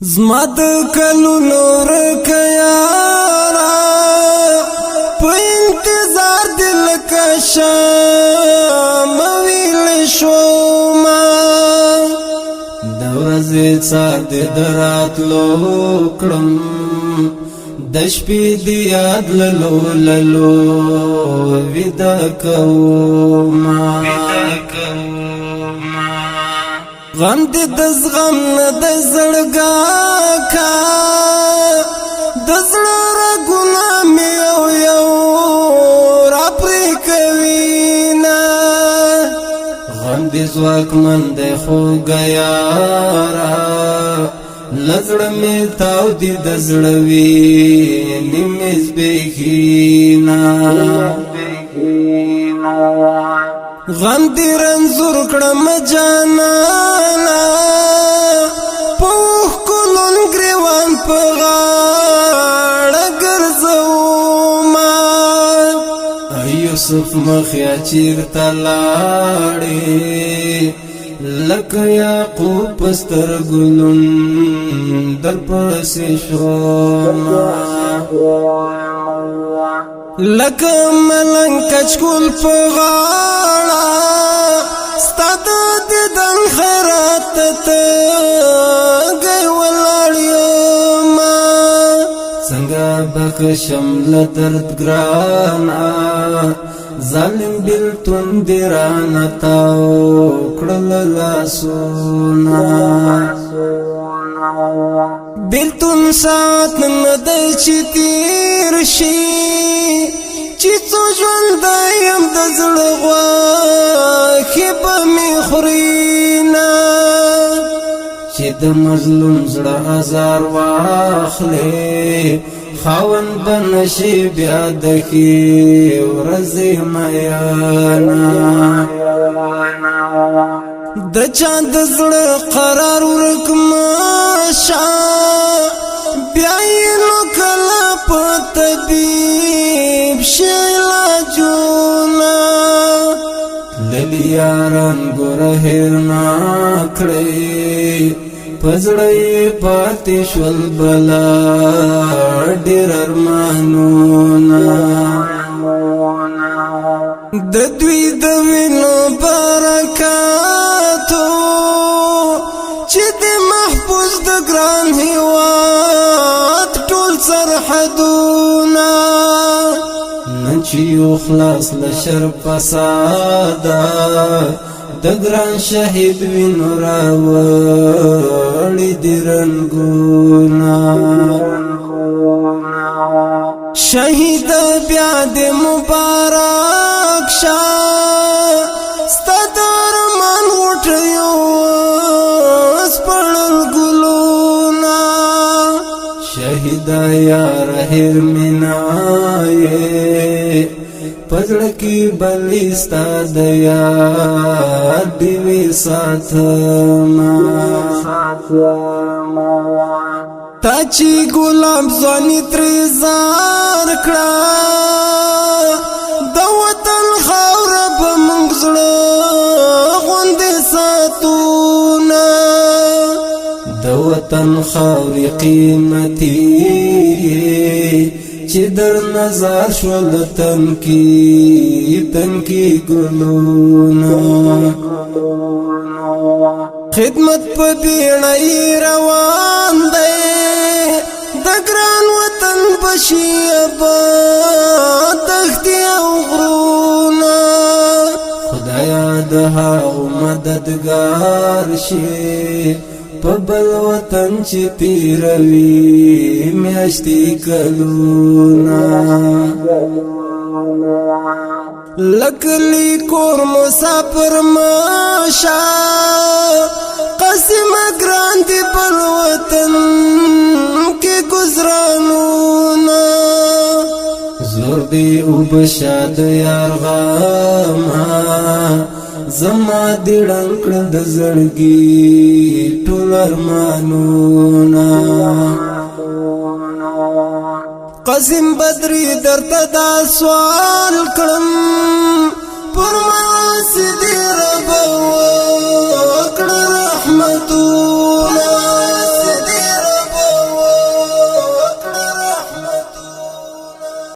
زما د کلونو ورکیارا په انتظار دې لکه شمع ویل شوما د ورځې څار دې د راتلو کړم د شپې دې یاد للو ویده کوما غم دې د زغم نه د زړګا کا د زړه رګونه مې یو را پرې کوي نه غم دې ځواکمن دی خوږه یاره له زړه مې تاو دي د زړه وینې مې زبېښي نه غم دې رنځور کړم جانانا په اوښکو لوند ګریوان په غاړه ګرځوما یوسف مخیا چیرته لاړې لکه یعقوب په سترګو لوند درپسې شوما لکه ملنګ کچکول په غاړه ستا د دیدن خیرات ته ګی ولاړ یمه څنګه بخښم له درد ګرانه ظالم بېلتون دې رانه تاو کړل لاسونه بېلتون ساعت نه دی چې تېر شي چې څو ژوندی یم د زړه غوښې به مې خوري نه چې د مظلوم زړه ازار واخلې خاوند به نشي بیا د ښې ورځې میانه د چا د زړه قرار ورک مشه بیا یې نو کله په طبیب شي علاجونه تللي یاران ګوره هېر نه کړئ په زړه یې پاتې شول بلا ډېر ارمانونه د دوی د وینو برکاتو چې د محفوظ د ګران هیواد ټول سرحدونه نن چې یو خلاص له شر فساده د ګران شهید وینو راوړي دي رنګونه شهید بیا دې مبارک شه ستا د ارمان غوټیو سپړل ګلونه شهیده یاره هېر مې نه یې په زړه کې بلې ستا د یاد ډېوې ساتمه تا چې ګلاب ځواني ترې زار کړه د وطن خاوره به موږ زړه غوندې ساتونه د وطن خاورې قیمتي چې در نظر شول تنکی ګلونه خدمت په بیړۍ روان دی د ګران وطن بشي آباد دښتې او غرونه خدایا د هغو مددګار شي په بل وطن چې تیروي میاشتې کلونه لکلی کور مسافر ماشه قسم ګران دی بل وطن کې گزرانونه زور دی وبشاد یار غما زما دی ډنګ کړه د زړګي ټول ارمانونه قسم بدري درته دا سوال کړم پر